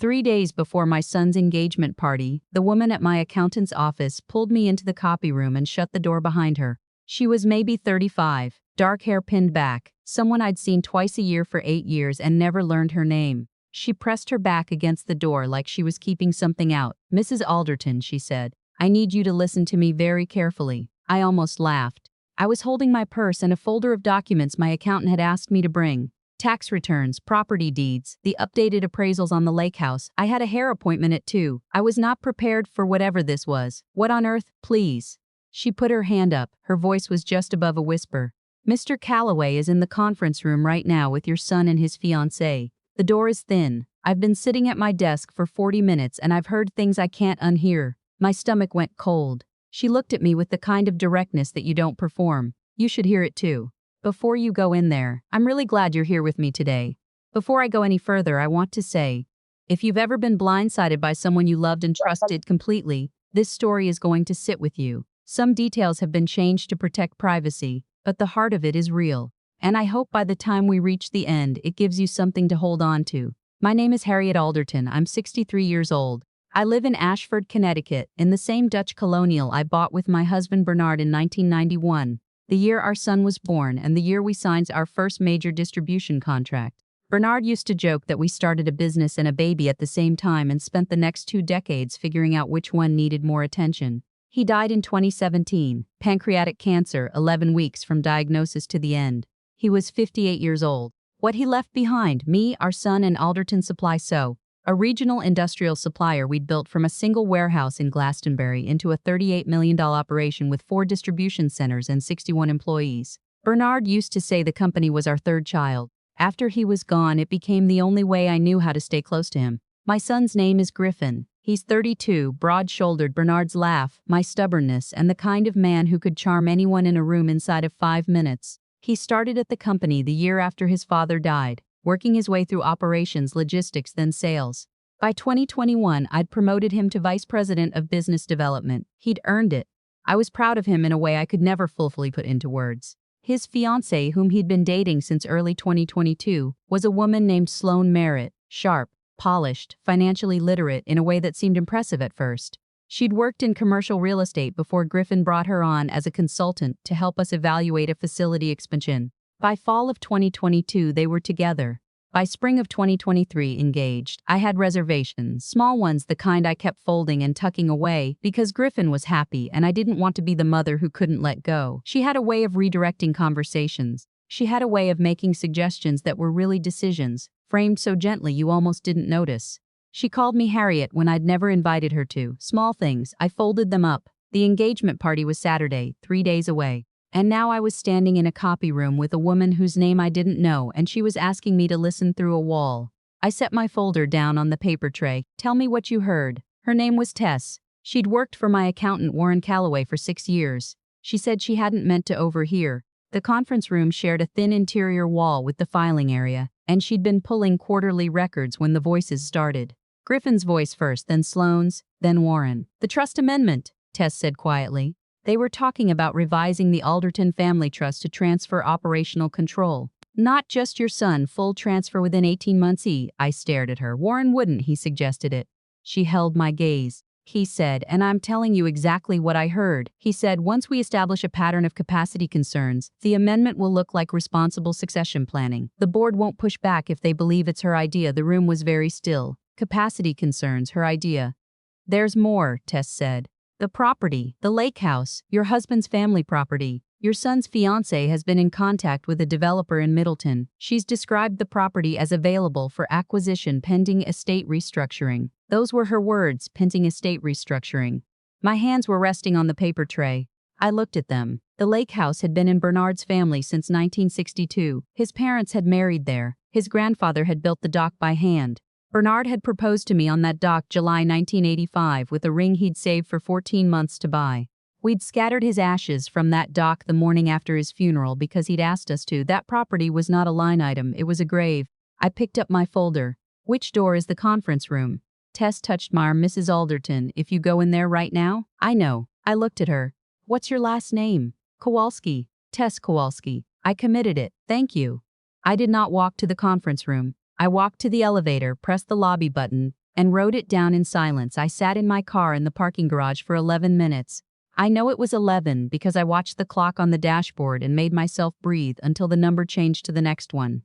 3 days before my son's engagement party, the woman at my accountant's office pulled me into the copy room and shut the door behind her. She was maybe 35, dark hair pinned back, someone I'd seen twice a year for 8 years and never learned her name. She pressed her back against the door like she was keeping something out. "Mrs. Alderton," she said, "I need you to listen to me very carefully." I almost laughed. I was holding my purse and a folder of documents my accountant had asked me to bring. Tax returns, property deeds, the updated appraisals on the lake house. I had a hair appointment at 2. I was not prepared for whatever this was. "What on earth, please?" She put her hand up. Her voice was just above a whisper. "Mr. Calloway is in the conference room right now with your son and his fiancée. The door is thin. I've been sitting at my desk for 40 minutes and I've heard things I can't unhear." My stomach went cold. She looked at me with the kind of directness that you don't perform. "You should hear it too. Before you go in there, I'm really glad you're here with me today. Before I go any further, I want to say, if you've ever been blindsided by someone you loved and trusted completely, this story is going to sit with you. Some details have been changed to protect privacy, but the heart of it is real. And I hope by the time we reach the end, it gives you something to hold on to. My name is Harriet Alderton. I'm 63 years old. I live in Ashford, Connecticut, in the same Dutch colonial I bought with my husband Bernard in 1991. The year our son was born and the year we signed our first major distribution contract. Bernard used to joke that we started a business and a baby at the same time and spent the next 2 decades figuring out which one needed more attention. He died in 2017, pancreatic cancer, 11 weeks from diagnosis to the end. He was 58 years old. What he left behind, me, our son, and Alderton Supply So, a regional industrial supplier we'd built from a single warehouse in Glastonbury into a $38 million operation with 4 distribution centers and 61 employees. Bernard used to say the company was our third child. After he was gone, it became the only way I knew how to stay close to him. My son's name is Griffin. He's 32, broad-shouldered. Bernard's laugh, my stubbornness, and the kind of man who could charm anyone in a room inside of 5 minutes. He started at the company the year after his father died, working his way through operations, logistics, then sales. By 2021, I'd promoted him to Vice President of Business Development. He'd earned it. I was proud of him in a way I could never fully put into words. His fiancée, whom he'd been dating since early 2022, was a woman named Sloane Merritt, sharp, polished, financially literate in a way that seemed impressive at first. She'd worked in commercial real estate before Griffin brought her on as a consultant to help us evaluate a facility expansion. By fall of 2022, they were together. By spring of 2023, engaged. I had reservations, small ones, the kind I kept folding and tucking away, because Griffin was happy and I didn't want to be the mother who couldn't let go. She had a way of redirecting conversations. She had a way of making suggestions that were really decisions, framed so gently you almost didn't notice. She called me Harriet when I'd never invited her to. Small things, I folded them up. The engagement party was Saturday, 3 days away. And now I was standing in a copy room with a woman whose name I didn't know, and she was asking me to listen through a wall. I set my folder down on the paper tray. "Tell me what you heard." Her name was Tess. She'd worked for my accountant Warren Calloway for 6 years. She said she hadn't meant to overhear. The conference room shared a thin interior wall with the filing area, and she'd been pulling quarterly records when the voices started. Griffin's voice first, then Sloane's, then Warren. "The trust amendment," Tess said quietly. They were talking about revising the Alderton family trust to transfer operational control. "Not just your son, full transfer within 18 months. I stared at her. "Warren wouldn't," he suggested it. She held my gaze. "He said, and I'm telling you exactly what I heard. He said, once we establish a pattern of capacity concerns, the amendment will look like responsible succession planning. The board won't push back if they believe it's her idea." The room was very still. Capacity concerns, her idea. "There's more," Tess said. "The property, the lake house, your husband's family property. Your son's fiancée has been in contact with a developer in Middleton. She's described the property as available for acquisition pending estate restructuring." Those were her words, pending estate restructuring. My hands were resting on the paper tray. I looked at them. The lake house had been in Bernard's family since 1962. His parents had married there. His grandfather had built the dock by hand. Bernard had proposed to me on that dock July 1985 with a ring he'd saved for 14 months to buy. We'd scattered his ashes from that dock the morning after his funeral because he'd asked us to. That property was not a line item, it was a grave. I picked up my folder. "Which door is the conference room?" Tess touched my arm. "Mrs. Alderton, if you go in there right now." "I know." I looked at her. "What's your last name?" "Kowalski." "Tess Kowalski." I committed it. "Thank you." I did not walk to the conference room. I walked to the elevator, pressed the lobby button, and wrote it down in silence. I sat in my car in the parking garage for 11 minutes. I know it was 11 because I watched the clock on the dashboard and made myself breathe until the number changed to the next one.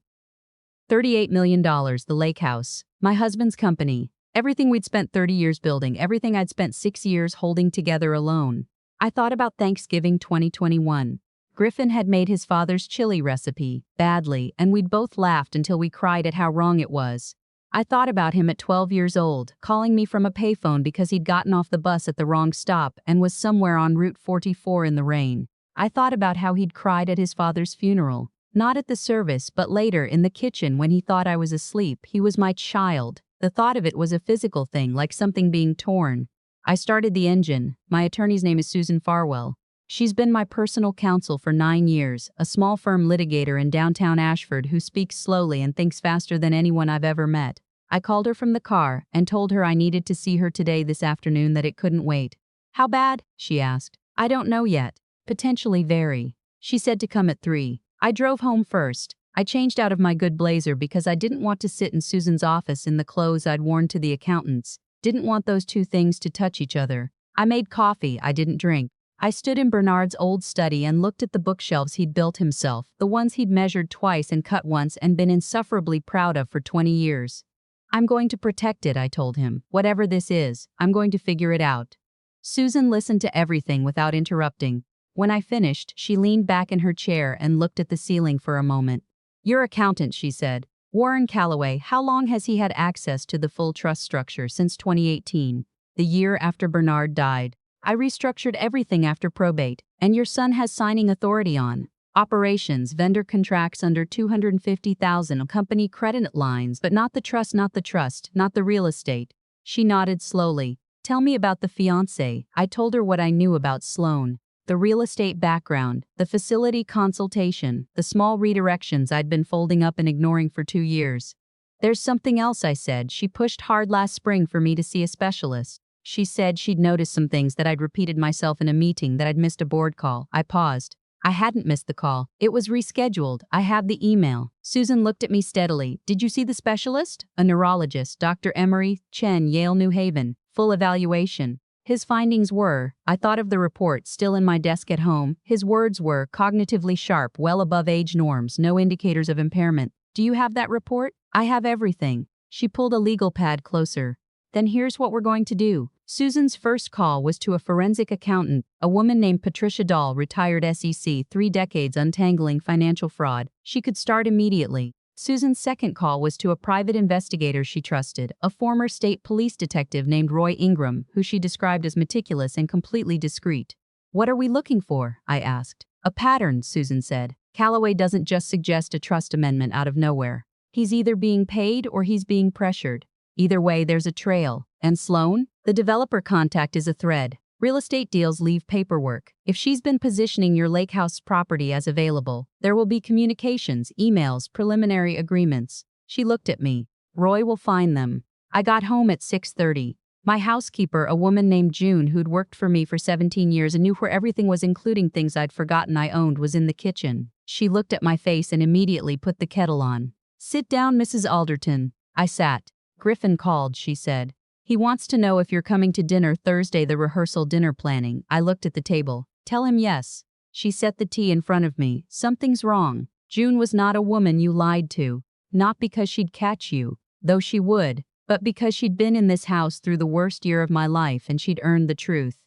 $38 million, the lake house. My husband's company. Everything we'd spent 30 years building, everything I'd spent 6 years holding together alone. I thought about Thanksgiving 2021. Griffin had made his father's chili recipe, badly, and we'd both laughed until we cried at how wrong it was. I thought about him at 12 years old, calling me from a payphone because he'd gotten off the bus at the wrong stop and was somewhere on Route 44 in the rain. I thought about how he'd cried at his father's funeral. Not at the service, but later in the kitchen when he thought I was asleep. He was my child. The thought of it was a physical thing, like something being torn. I started the engine. My attorney's name is Susan Farwell. She's been my personal counsel for 9 years, a small firm litigator in downtown Ashford who speaks slowly and thinks faster than anyone I've ever met. I called her from the car and told her I needed to see her today this afternoon, that it couldn't wait. How bad? She asked. I don't know yet. Potentially very. She said to come at 3. I drove home first. I changed out of my good blazer because I didn't want to sit in Susan's office in the clothes I'd worn to the accountants. Didn't want those two things to touch each other. I made coffee I didn't drink. I stood in Bernard's old study and looked at the bookshelves he'd built himself, the ones he'd measured twice and cut once and been insufferably proud of for 20 years. I'm going to protect it, I told him. Whatever this is, I'm going to figure it out. Susan listened to everything without interrupting. When I finished, she leaned back in her chair and looked at the ceiling for a moment. Your accountant, she said. Warren Calloway, how long has he had access to the full trust structure? Since 2018, the year after Bernard died. I restructured everything after probate, and your son has signing authority on operations, vendor contracts under $250,000, company credit lines, but not the trust, not the real estate. She nodded slowly. Tell me about the fiancé. I told her what I knew about Sloan. The real estate background, the facility consultation, the small redirections I'd been folding up and ignoring for 2 years. There's something else, I said. She pushed hard last spring for me to see a specialist. She said she'd noticed some things that I'd repeated myself in a meeting, that I'd missed a board call. I paused. I hadn't missed the call. It was rescheduled. I have the email. Susan looked at me steadily. Did you see the specialist? A neurologist, Dr. Emery Chen, Yale, New Haven. Full evaluation. His findings were, I thought of the report still in my desk at home. His words were, cognitively sharp, well above age norms, no indicators of impairment. Do you have that report? I have everything. She pulled a legal pad closer. Then here's what we're going to do. Susan's first call was to a forensic accountant, a woman named Patricia Dahl, retired SEC, 3 decades untangling financial fraud. She could start immediately. Susan's second call was to a private investigator she trusted, a former state police detective named Roy Ingram, who she described as meticulous and completely discreet. What are we looking for? I asked. A pattern, Susan said. Calloway doesn't just suggest a trust amendment out of nowhere. He's either being paid or he's being pressured. Either way, there's a trail. And Sloan? The developer contact is a thread. Real estate deals leave paperwork. If she's been positioning your lake house property as available, there will be communications, emails, preliminary agreements. She looked at me. Roy will find them. I got home at 6:30. My housekeeper, a woman named June who'd worked for me for 17 years and knew where everything was, including things I'd forgotten I owned, was in the kitchen. She looked at my face and immediately put the kettle on. Sit down, Mrs. Alderton. I sat. Griffin called, she said. He wants to know if you're coming to dinner Thursday, the rehearsal dinner planning. I looked at the table. Tell him yes. She set the tea in front of me. Something's wrong. June was not a woman you lied to. Not because she'd catch you, though she would, but because she'd been in this house through the worst year of my life and she'd earned the truth.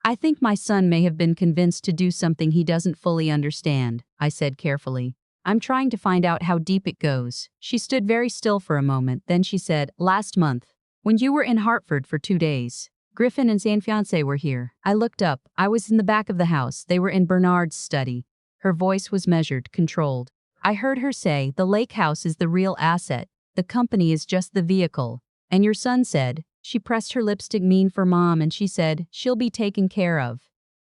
I think my son may have been convinced to do something he doesn't fully understand, I said carefully. I'm trying to find out how deep it goes. She stood very still for a moment, then she said, last month, when you were in Hartford for 2 days, Griffin and San fiancé were here. I looked up. I was in the back of the house. They were in Bernard's study. Her voice was measured, controlled. I heard her say, the lake house is the real asset. The company is just the vehicle. And your son said, she pressed her lipstick mean for mom and she said, she'll be taken care of.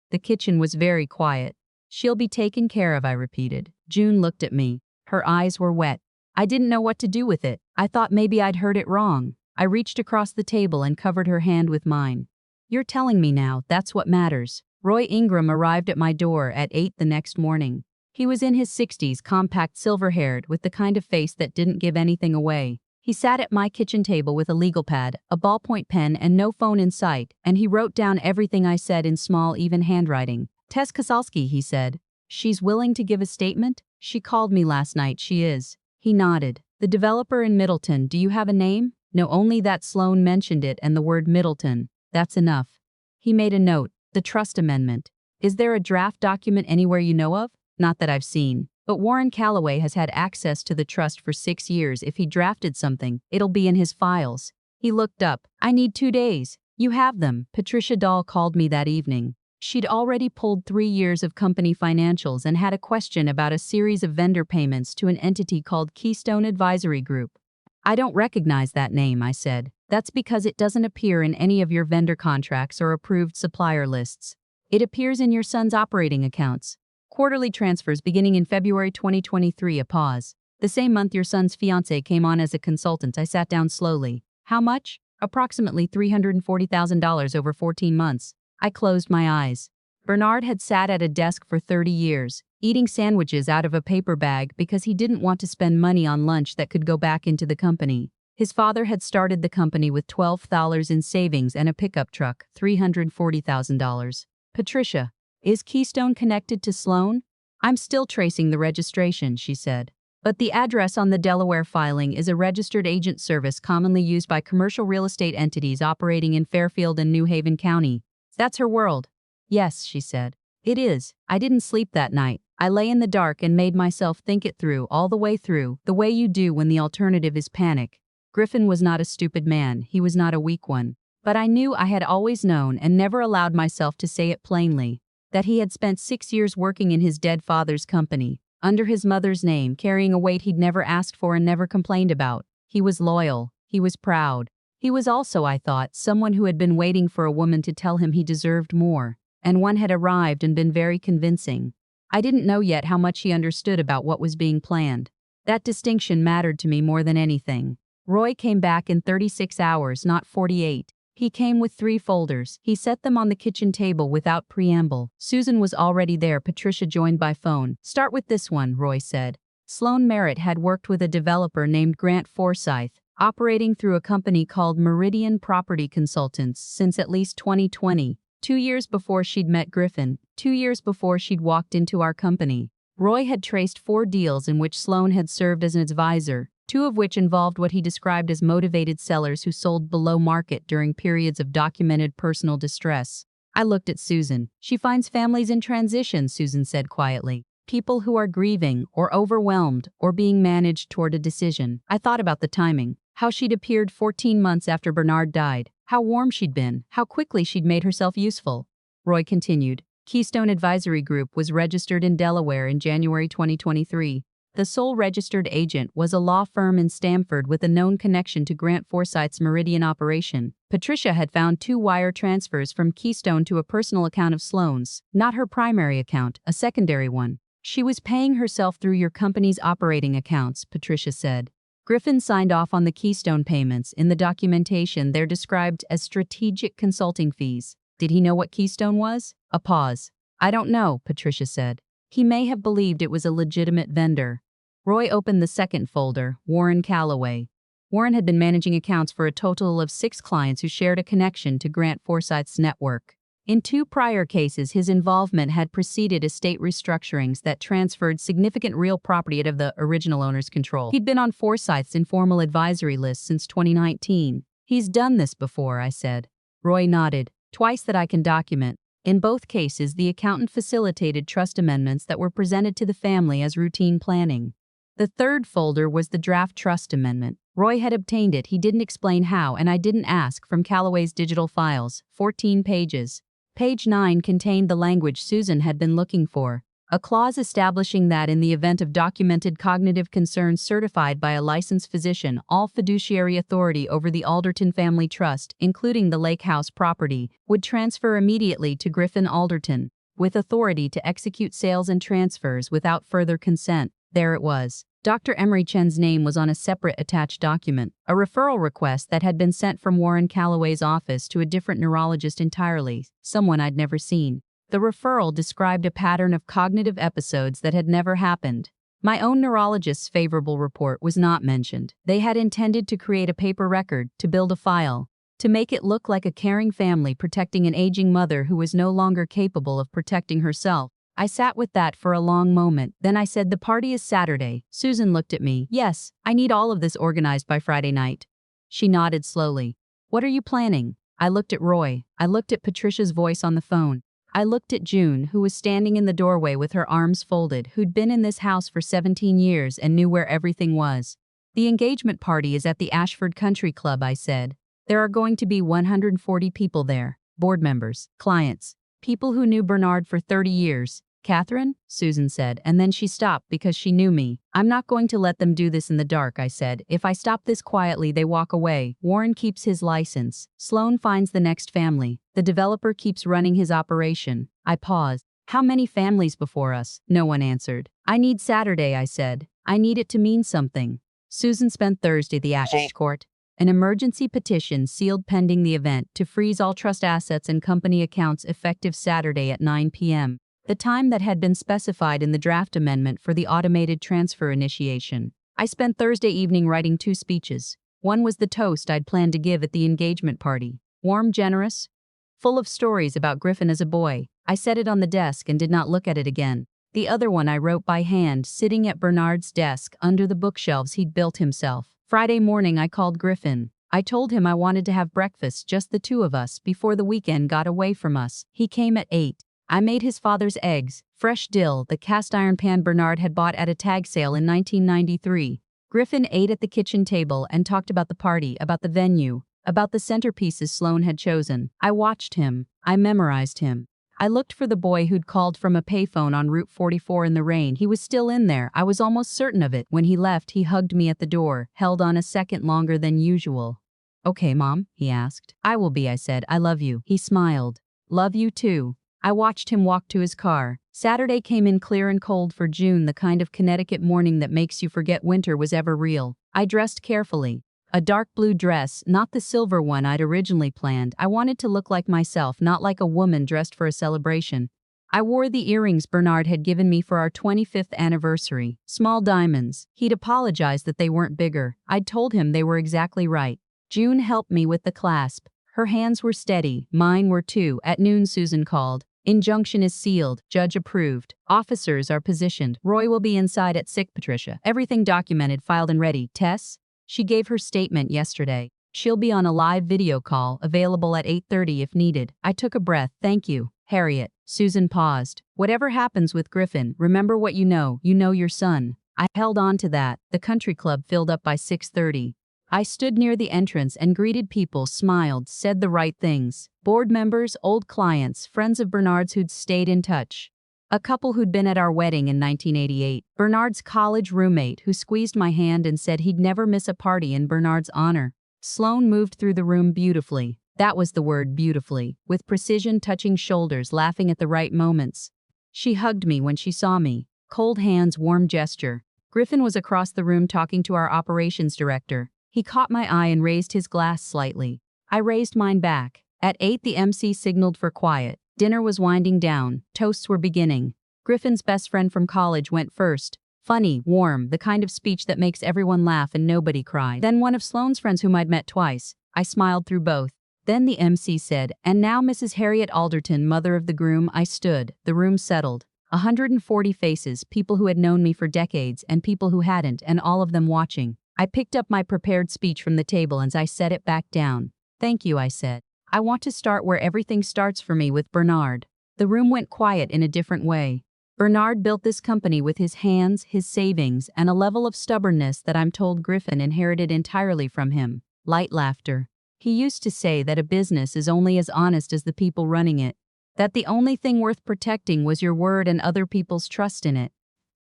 The kitchen was very quiet. She'll be taken care of, I repeated. June looked at me. Her eyes were wet. I didn't know what to do with it. I thought maybe I'd heard it wrong. I reached across the table and covered her hand with mine. You're telling me now, that's what matters. Roy Ingram arrived at my door at 8 the next morning. He was in his 60s, compact, silver-haired, with the kind of face that didn't give anything away. He sat at my kitchen table with a legal pad, a ballpoint pen, and no phone in sight, and he wrote down everything I said in small, even handwriting. Tess Kosalski, he said. She's willing to give a statement? She called me last night, she is. He nodded. The developer in Middleton, do you have a name? No, only that Sloan mentioned it and the word Middleton. That's enough. He made a note. The trust amendment. Is there a draft document anywhere you know of? Not that I've seen. But Warren Calloway has had access to the trust for 6 years. If he drafted something, it'll be in his files. He looked up. I need 2 days. You have them. Patricia Dahl called me that evening. She'd already pulled 3 years of company financials and had a question about a series of vendor payments to an entity called Keystone Advisory Group. I don't recognize that name, I said. That's because it doesn't appear in any of your vendor contracts or approved supplier lists. It appears in your son's operating accounts. Quarterly transfers beginning in February 2023, a pause. The same month your son's fiancée came on as a consultant. I sat down slowly. How much? Approximately $340,000 over 14 months. I closed my eyes. Bernard had sat at a desk for 30 years, eating sandwiches out of a paper bag because he didn't want to spend money on lunch that could go back into the company. His father had started the company with $12,000 in savings and a pickup truck, $340,000. Patricia, is Keystone connected to Sloan? I'm still tracing the registration, she said. But the address on the Delaware filing is a registered agent service commonly used by commercial real estate entities operating in Fairfield and New Haven County. That's her world. Yes, she said. It is. I didn't sleep that night. I lay in the dark and made myself think it through all the way through, the way you do when the alternative is panic. Griffin was not a stupid man, he was not a weak one. But I knew I had always known and never allowed myself to say it plainly, that he had spent 6 years working in his dead father's company, under his mother's name, carrying a weight he'd never asked for and never complained about. He was loyal. He was proud. He was also, I thought, someone who had been waiting for a woman to tell him he deserved more, and one had arrived and been very convincing. I didn't know yet how much he understood about what was being planned. That distinction mattered to me more than anything. Roy came back in 36 hours, not 48. He came with 3 folders. He set them on the kitchen table without preamble. Susan was already there. Patricia joined by phone. Start with this one, Roy said. Sloan Merritt had worked with a developer named Grant Forsyth, operating through a company called Meridian Property Consultants since at least 2020, 2 years before she'd met Griffin, 2 years before she'd walked into our company. Roy had traced 4 deals in which Sloan had served as an advisor, 2 of which involved what he described as motivated sellers who sold below market during periods of documented personal distress. I looked at Susan. She finds families in transition, Susan said quietly. People who are grieving, or overwhelmed, or being managed toward a decision. I thought about the timing, how she'd appeared 14 months after Bernard died, how warm she'd been, how quickly she'd made herself useful. Roy continued. Keystone Advisory Group was registered in Delaware in January 2023. The sole registered agent was a law firm in Stamford with a known connection to Grant Forsyth's Meridian operation. Patricia had found 2 wire transfers from Keystone to a personal account of Sloan's, not her primary account, a secondary one. She was paying herself through your company's operating accounts, Patricia said. Griffin signed off on the Keystone payments. In the documentation, they're described as strategic consulting fees. Did he know what Keystone was? A pause. I don't know, Patricia said. He may have believed it was a legitimate vendor. Roy opened the second folder, Warren Calloway. Warren had been managing accounts for a total of 6 clients who shared a connection to Grant Forsyth's network. In 2 prior cases, his involvement had preceded estate restructurings that transferred significant real property out of the original owner's control. He'd been on Forsyth's informal advisory list since 2019. He's done this before, I said. Roy nodded. Twice that I can document. In both cases, the accountant facilitated trust amendments that were presented to the family as routine planning. The third folder was the draft trust amendment. Roy had obtained it, he didn't explain how, and I didn't ask, from Calloway's digital files, 14 pages. Page 9 contained the language Susan had been looking for, a clause establishing that in the event of documented cognitive concerns certified by a licensed physician, all fiduciary authority over the Alderton family trust, including the lake house property, would transfer immediately to Griffin Alderton, with authority to execute sales and transfers without further consent. There it was. Dr. Emery Chen's name was on a separate attached document, a referral request that had been sent from Warren Calloway's office to a different neurologist entirely, someone I'd never seen. The referral described a pattern of cognitive episodes that had never happened. My own neurologist's favorable report was not mentioned. They had intended to create a paper record, to build a file, to make it look like a caring family protecting an aging mother who was no longer capable of protecting herself. I sat with that for a long moment, then I said, "The party is Saturday." Susan looked at me. "Yes, I need all of this organized by Friday night." She nodded slowly. "What are you planning?" I looked at Roy. I looked at Patricia's voice on the phone. I looked at June, who was standing in the doorway with her arms folded, who'd been in this house for 17 years and knew where everything was. "The engagement party is at the Ashford Country Club," I said. "There are going to be 140 people there. Board members, clients, people who knew Bernard for 30 years. Catherine?" Susan said, and then she stopped because she knew me. "I'm not going to let them do this in the dark," I said. "If I stop this quietly, they walk away. Warren keeps his license. Sloan finds the next family. The developer keeps running his operation." I paused. "How many families before us?" No one answered. "I need Saturday," I said. "I need it to mean something." Susan spent Thursday at the Ash Court. An emergency petition sealed pending the event to freeze all trust assets and company accounts effective Saturday at 9 p.m. the time that had been specified in the draft amendment for the automated transfer initiation. I spent Thursday evening writing 2 speeches. One was the toast I'd planned to give at the engagement party. Warm, generous, full of stories about Griffin as a boy. I set it on the desk and did not look at it again. The other one I wrote by hand, sitting at Bernard's desk under the bookshelves he'd built himself. Friday morning I called Griffin. I told him I wanted to have breakfast, just the two of us, before the weekend got away from us. He came at 8. I made his father's eggs, fresh dill, the cast iron pan Bernard had bought at a tag sale in 1993. Griffin ate at the kitchen table and talked about the party, about the venue, about the centerpieces Sloan had chosen. I watched him. I memorized him. I looked for the boy who'd called from a payphone on Route 44 in the rain. He was still in there. I was almost certain of it. When he left, he hugged me at the door, held on a second longer than usual. "Okay, Mom?" he asked. "I will be," I said. "I love you." He smiled. "Love you too." I watched him walk to his car. Saturday came in clear and cold for June, the kind of Connecticut morning that makes you forget winter was ever real. I dressed carefully. A dark blue dress, not the silver one I'd originally planned. I wanted to look like myself, not like a woman dressed for a celebration. I wore the earrings Bernard had given me for our 25th anniversary. Small diamonds. He'd apologized that they weren't bigger. I'd told him they were exactly right. June helped me with the clasp. Her hands were steady. Mine were too. At noon, Susan called. "Injunction is sealed. Judge approved. Officers are positioned. Roy will be inside at 6. Patricia. Everything documented, filed and ready. Tess?" She gave her statement yesterday. "She'll be on a live video call, available at 8:30 if needed." I took a breath. "Thank you, Harriet." Susan paused. "Whatever happens with Griffin, remember what you know. You know your son." I held on to that. The country club filled up by 6:30. I stood near the entrance and greeted people, smiled, said the right things. Board members, old clients, friends of Bernard's who'd stayed in touch. A couple who'd been at our wedding in 1988. Bernard's college roommate who squeezed my hand and said he'd never miss a party in Bernard's honor. Sloan moved through the room beautifully. That was the word, beautifully. With precision, touching shoulders, laughing at the right moments. She hugged me when she saw me. Cold hands, warm gesture. Griffin was across the room talking to our operations director. He caught my eye and raised his glass slightly. I raised mine back. At 8 the MC signaled for quiet. Dinner was winding down. Toasts were beginning. Griffin's best friend from college went first. Funny, warm, the kind of speech that makes everyone laugh and nobody cry. Then one of Sloane's friends whom I'd met twice. I smiled through both. Then the MC said, "And now Mrs. Harriet Alderton, mother of the groom." I stood. The room settled. 140 faces, people who had known me for decades and people who hadn't, and all of them watching. I picked up my prepared speech from the table and I set it back down. "Thank you," I said. "I want to start where everything starts for me, with Bernard." The room went quiet in a different way. Bernard built this company with his hands, his savings, and a level of stubbornness that I'm told Griffin inherited entirely from him. Light laughter. He used to say that a business is only as honest as the people running it. That the only thing worth protecting was your word and other people's trust in it.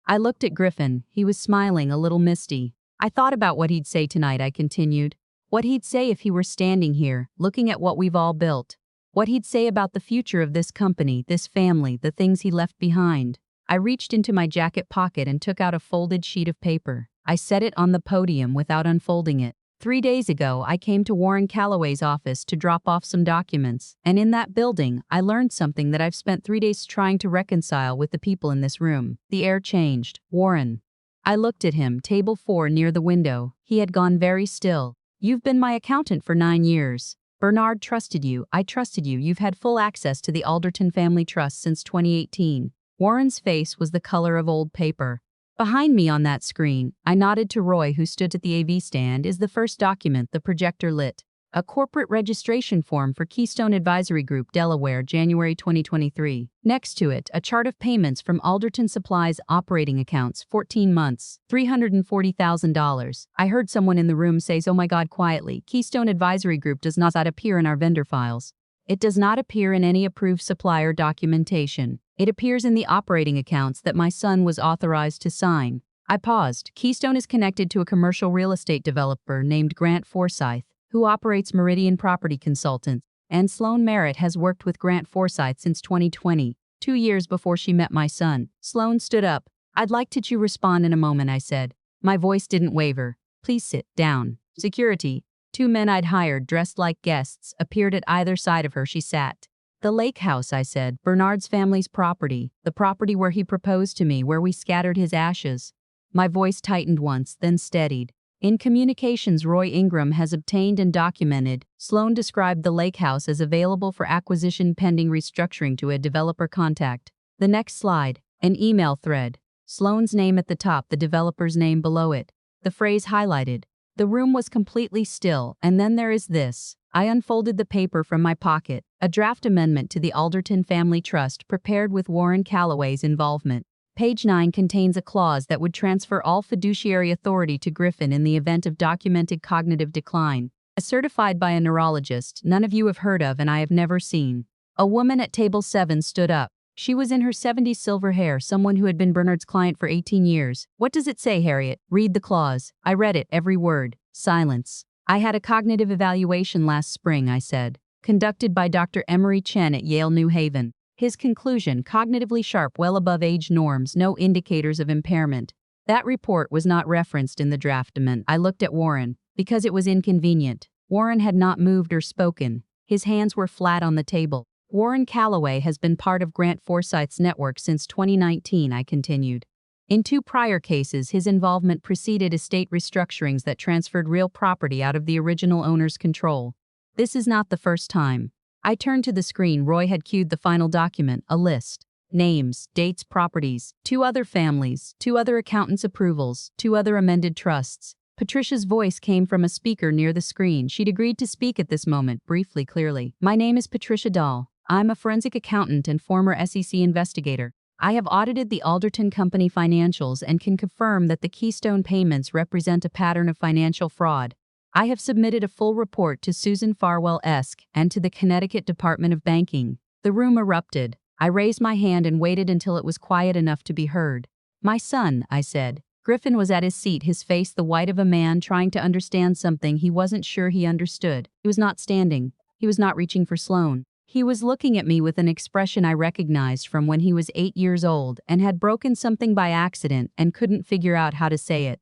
I looked at Griffin. He was smiling, a little misty. "I thought about what he'd say tonight," I continued. "What he'd say if he were standing here, looking at what we've all built. What he'd say about the future of this company, this family, the things he left behind." I reached into my jacket pocket and took out a folded sheet of paper. I set it on the podium without unfolding it. 3 days ago, I came to Warren Calloway's office to drop off some documents, and in that building, I learned something that I've spent 3 days trying to reconcile with the people in this room. The air changed. Warren. I looked at him, table 4 near the window. He had gone very still. You've been my accountant for 9 years. Bernard trusted you. I trusted you. You've had full access to the Alderton family trust since 2018. Warren's face was the color of old paper. Behind me on that screen, I nodded to Roy, who stood at the AV stand, is the first document the projector lit. A corporate registration form for Keystone Advisory Group, Delaware, January 2023. Next to it, a chart of payments from Alderton Supply's operating accounts, 14 months, $340,000. I heard someone in the room say, "Oh my God," quietly. Keystone Advisory Group does not appear in our vendor files. It does not appear in any approved supplier documentation. It appears in the operating accounts that my son was authorized to sign. I paused. Keystone is connected to a commercial real estate developer named Grant Forsyth, who operates Meridian Property Consultants, and Sloan Merritt has worked with Grant Forsyth since 2020, 2 years before she met my son. Sloan stood up. "I'd like to respond in a moment," I said. My voice didn't waver. "Please sit down." Security. 2 men I'd hired, dressed like guests, appeared at either side of her. She sat. "The lake house," I said. "Bernard's family's property. The property where he proposed to me, where we scattered his ashes." My voice tightened once, then steadied. "In communications Roy Ingram has obtained and documented," Sloan described the lake house as available for acquisition pending restructuring to a developer contact. The next slide, an email thread. Sloan's name at the top, the developer's name below it. The phrase highlighted. The room was completely still, and then there is this. I unfolded the paper from my pocket, a draft amendment to the Alderton Family Trust prepared with Warren Calloway's involvement. Page 9 contains a clause that would transfer all fiduciary authority to Griffin in the event of documented cognitive decline. As certified by a neurologist none of you have heard of and I have never seen. A woman at table 7 stood up. She was in her 70s, silver hair, someone who had been Bernard's client for 18 years. "What does it say, Harriet?" "Read the clause." I read it, every word. Silence. "I had a cognitive evaluation last spring," I said, "conducted by Dr. Emery Chen at Yale New Haven. His conclusion, cognitively sharp, well above age norms, no indicators of impairment." That report was not referenced in the draft amendment. I looked at Warren, because it was inconvenient. Warren had not moved or spoken. His hands were flat on the table. "Warren Calloway has been part of Grant Forsyth's network since 2019, I continued. In 2 prior cases, his involvement preceded estate restructurings that transferred real property out of the original owner's control. This is not the first time. I turned to the screen. Roy had cued the final document, a list. Names, dates, properties, 2 other families, 2 other accountants' approvals, 2 other amended trusts. Patricia's voice came from a speaker near the screen. She'd agreed to speak at this moment, briefly, clearly. "My name is Patricia Dahl. I'm a forensic accountant and former SEC investigator. I have audited the Alderton Company financials and can confirm that the Keystone payments represent a pattern of financial fraud. I have submitted a full report to Susan Farwell-esque and to the Connecticut Department of Banking." The room erupted. I raised my hand and waited until it was quiet enough to be heard. "My son," I said. Griffin was at his seat, his face the white of a man trying to understand something he wasn't sure he understood. He was not standing. He was not reaching for Sloan. He was looking at me with an expression I recognized from when he was 8 years old and had broken something by accident and couldn't figure out how to say it.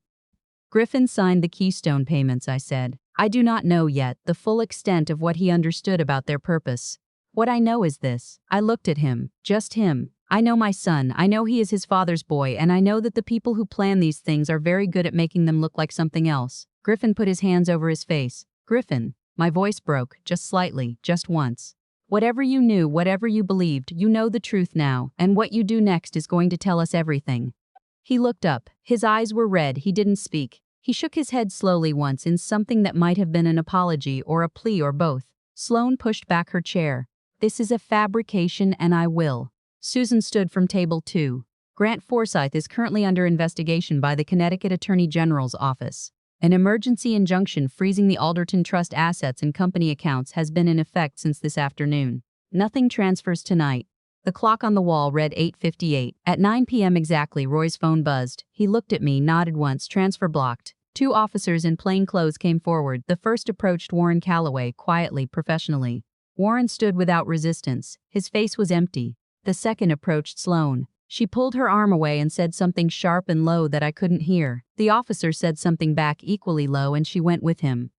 "Griffin signed the Keystone payments," I said. "I do not know yet the full extent of what he understood about their purpose. What I know is this." I looked at him. Just him. "I know my son. I know he is his father's boy, and I know that the people who plan these things are very good at making them look like something else." Griffin put his hands over his face. "Griffin." My voice broke, just slightly, just once. "Whatever you knew, whatever you believed, you know the truth now, and what you do next is going to tell us everything." He looked up. His eyes were red. He didn't speak. He shook his head slowly once in something that might have been an apology or a plea or both. Sloan pushed back her chair. "This is a fabrication and I will." Susan stood from table 2. "Grant Forsyth is currently under investigation by the Connecticut Attorney General's office. An emergency injunction freezing the Alderton Trust assets and company accounts has been in effect since this afternoon. Nothing transfers tonight." The clock on the wall read 8:58. At 9 p.m. exactly, Roy's phone buzzed. He looked at me, nodded once, transfer blocked. 2 officers in plain clothes came forward. The first approached Warren Calloway, quietly, professionally. Warren stood without resistance. His face was empty. The second approached Sloan. She pulled her arm away and said something sharp and low that I couldn't hear. The officer said something back equally low and she went with him.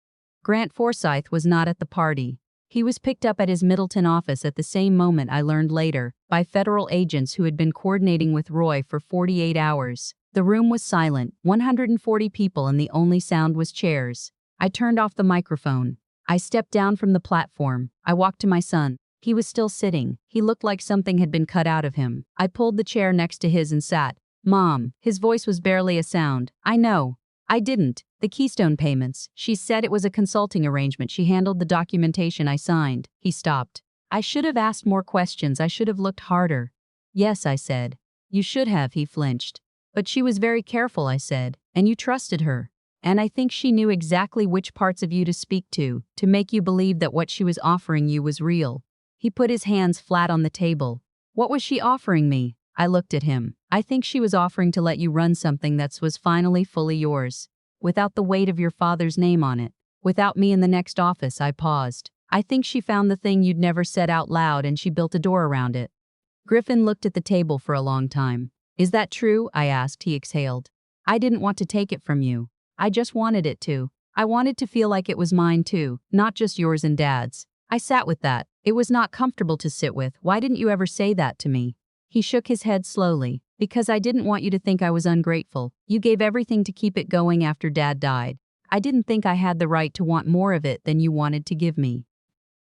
Grant Forsyth was not at the party. He was picked up at his Middleton office at the same moment, I learned later, by federal agents who had been coordinating with Roy for 48 hours. The room was silent, 140 people, and the only sound was chairs. I turned off the microphone. I stepped down from the platform. I walked to my son. He was still sitting. He looked like something had been cut out of him. I pulled the chair next to his and sat. "Mom." His voice was barely a sound. "I know. I didn't. The Keystone payments. She said it was a consulting arrangement. She handled the documentation I signed." He stopped. "I should have asked more questions. I should have looked harder." "Yes," I said. "You should have," he flinched. "But she was very careful," I said, "and you trusted her. And I think she knew exactly which parts of you to speak to make you believe that what she was offering you was real." He put his hands flat on the table. "What was she offering me?" I looked at him. "I think she was offering to let you run something that was finally fully yours, without the weight of your father's name on it, without me in the next office." I paused. "I think she found the thing you'd never said out loud and she built a door around it." Griffin looked at the table for a long time. "Is that true?" I asked. He exhaled. "I didn't want to take it from you. I just wanted it to. I wanted to feel like it was mine too, not just yours and Dad's." I sat with that. It was not comfortable to sit with. "Why didn't you ever say that to me?" He shook his head slowly. "Because I didn't want you to think I was ungrateful. You gave everything to keep it going after Dad died. I didn't think I had the right to want more of it than you wanted to give me."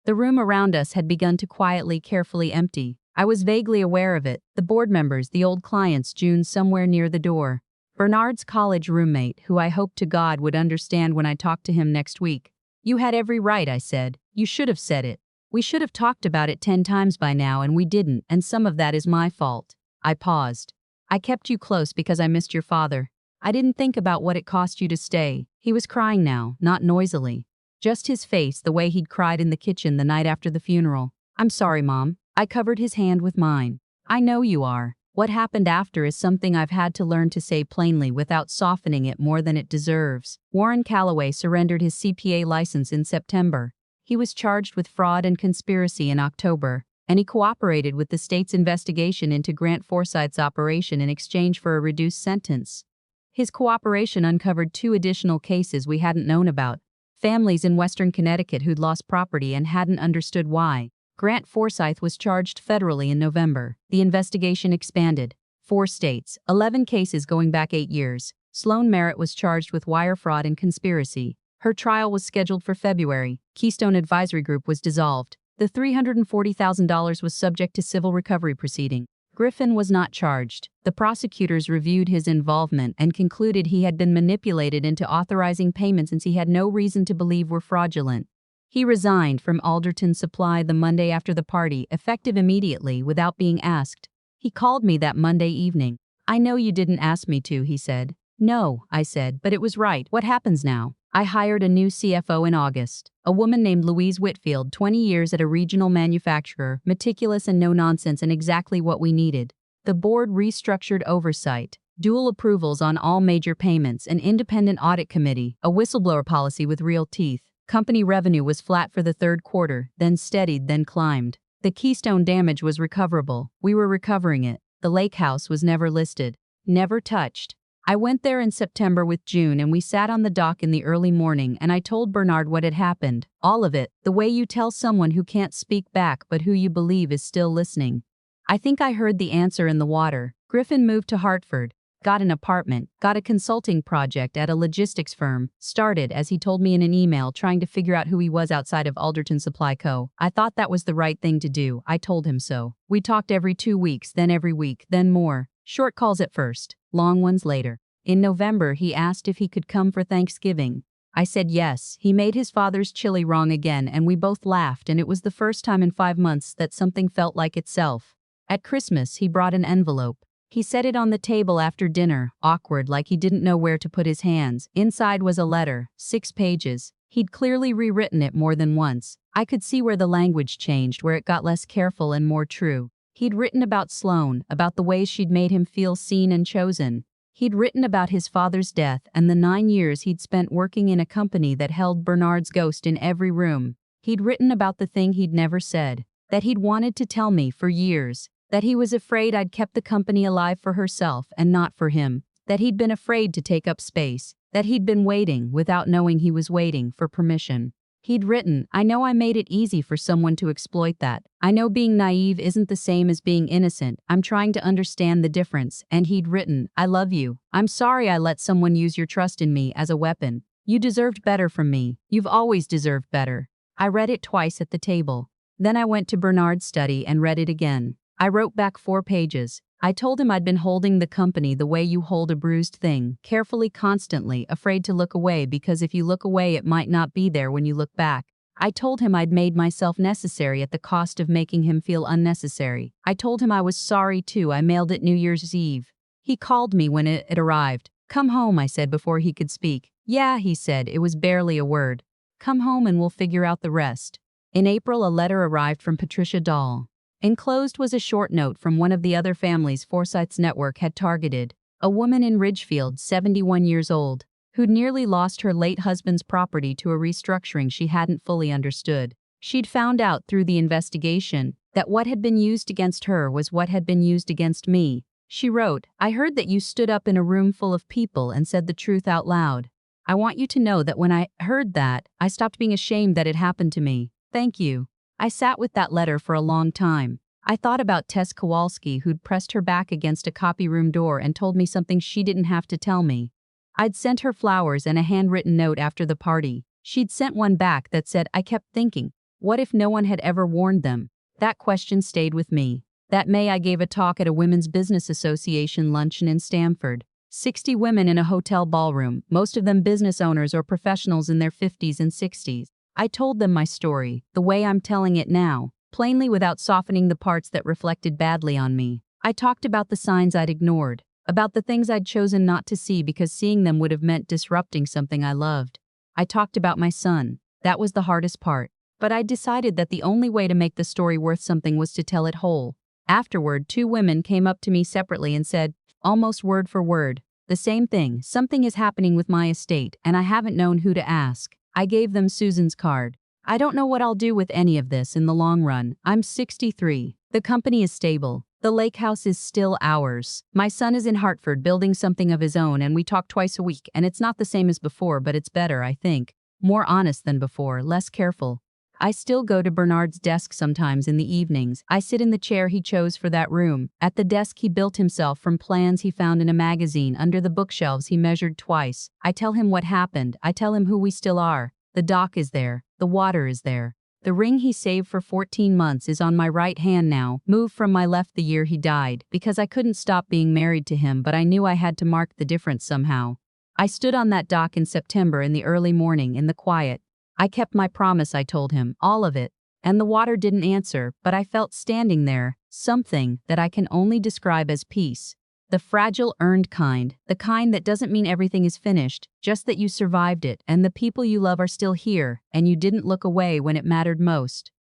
The room around us had begun to quietly, carefully empty. I was vaguely aware of it. The board members, the old clients, June somewhere near the door. Bernard's college roommate, who I hoped to God would understand when I talked to him next week. "You had every right," I said. "You should have said it. We should have talked about it 10 times by now, and we didn't, and some of that is my fault." I paused. "I kept you close because I missed your father. I didn't think about what it cost you to stay." He was crying now, not noisily. Just his face, the way he'd cried in the kitchen the night after the funeral. "I'm sorry, Mom." I covered his hand with mine. "I know you are. What happened after is something I've had to learn to say plainly without softening it more than it deserves." Warren Calloway surrendered his CPA license in September. He was charged with fraud and conspiracy in October, and he cooperated with the state's investigation into Grant Forsythe's operation in exchange for a reduced sentence. His cooperation uncovered 2 additional cases we hadn't known about. Families in western Connecticut who'd lost property and hadn't understood why. Grant Forsythe was charged federally in November. The investigation expanded. 4 states, 11 cases going back 8 years. Sloan Merritt was charged with wire fraud and conspiracy. Her trial was scheduled for February. Keystone Advisory Group was dissolved. The $340,000 was subject to civil recovery proceeding. Griffin was not charged. The prosecutors reviewed his involvement and concluded he had been manipulated into authorizing payments since he had no reason to believe were fraudulent. He resigned from Alderton Supply the Monday after the party, effective immediately without being asked. He called me that Monday evening. "I know you didn't ask me to," he said. "No," I said, "but it was right. What happens now?" I hired a new CFO in August, a woman named Louise Whitfield, 20 years at a regional manufacturer, meticulous and no-nonsense, and exactly what we needed. The board restructured oversight, dual approvals on all major payments, an independent audit committee, a whistleblower policy with real teeth. Company revenue was flat for the 3rd quarter, then steadied, then climbed. The Keystone damage was recoverable. We were recovering it. The lake house was never listed, never touched. I went there in September with June and we sat on the dock in the early morning and I told Bernard what had happened. All of it, the way you tell someone who can't speak back but who you believe is still listening. I think I heard the answer in the water. Griffin moved to Hartford, got an apartment, got a consulting project at a logistics firm, started, as he told me in an email, trying to figure out who he was outside of Alderton Supply Co. I thought that was the right thing to do. I told him so. We talked every 2 weeks, then every week, then more. Short calls at first, long ones later. In November, he asked if he could come for Thanksgiving. I said yes. He made his father's chili wrong again and we both laughed, and it was the first time in 5 months that something felt like itself. At Christmas, he brought an envelope. He set it on the table after dinner, awkward, like he didn't know where to put his hands. Inside was a letter, 6 pages. He'd clearly rewritten it more than once. I could see where the language changed, where it got less careful and more true. He'd written about Sloan, about the ways she'd made him feel seen and chosen. He'd written about his father's death and the 9 years he'd spent working in a company that held Bernard's ghost in every room. He'd written about the thing he'd never said, that he'd wanted to tell me for years, that he was afraid I'd kept the company alive for herself and not for him, that he'd been afraid to take up space, that he'd been waiting, without knowing he was waiting, for permission. He'd written, I know I made it easy for someone to exploit that. I know being naive isn't the same as being innocent. I'm trying to understand the difference. And he'd written, I love you. I'm sorry I let someone use your trust in me as a weapon. You deserved better from me. You've always deserved better. I read it twice at the table. Then I went to Bernard's study and read it again. I wrote back 4 pages. I told him I'd been holding the company the way you hold a bruised thing, carefully, constantly, afraid to look away because if you look away it might not be there when you look back. I told him I'd made myself necessary at the cost of making him feel unnecessary. I told him I was sorry too. I mailed it New Year's Eve. He called me when it arrived. Come home, I said before he could speak. Yeah, he said, it was barely a word. Come home and we'll figure out the rest. In April, a letter arrived from Patricia Dahl. Enclosed was a short note from one of the other families Forsyth's network had targeted, a woman in Ridgefield, 71 years old, who'd nearly lost her late husband's property to a restructuring she hadn't fully understood. She'd found out through the investigation that what had been used against her was what had been used against me. She wrote, I heard that you stood up in a room full of people and said the truth out loud. I want you to know that when I heard that, I stopped being ashamed that it happened to me. Thank you. I sat with that letter for a long time. I thought about Tess Kowalski, who'd pressed her back against a copy room door and told me something she didn't have to tell me. I'd sent her flowers and a handwritten note after the party. She'd sent one back that said, I kept thinking, what if no one had ever warned them? That question stayed with me. That May I gave a talk at a Women's Business Association luncheon in Stamford. 60 women in a hotel ballroom, most of them business owners or professionals in their 50s and 60s. I told them my story, the way I'm telling it now, plainly without softening the parts that reflected badly on me. I talked about the signs I'd ignored, about the things I'd chosen not to see because seeing them would have meant disrupting something I loved. I talked about my son. That was the hardest part. But I decided that the only way to make the story worth something was to tell it whole. Afterward, 2 women came up to me separately and said, almost word for word, the same thing. Something is happening with my estate, and I haven't known who to ask. I gave them Susan's card. I don't know what I'll do with any of this in the long run. I'm 63. The company is stable. The lake house is still ours. My son is in Hartford building something of his own and we talk twice a week and it's not the same as before but it's better, I think. More honest than before, less careful. I still go to Bernard's desk sometimes in the evenings. I sit in the chair he chose for that room. At the desk he built himself from plans he found in a magazine under the bookshelves he measured twice. I tell him what happened. I tell him who we still are. The dock is there. The water is there. The ring he saved for 14 months is on my right hand now, moved from my left the year he died, because I couldn't stop being married to him but I knew I had to mark the difference somehow. I stood on that dock in September in the early morning in the quiet. I kept my promise, I told him, all of it. And the water didn't answer, but I felt standing there, something that I can only describe as peace. The fragile, earned kind, the kind that doesn't mean everything is finished, just that you survived it and the people you love are still here, and you didn't look away when it mattered most.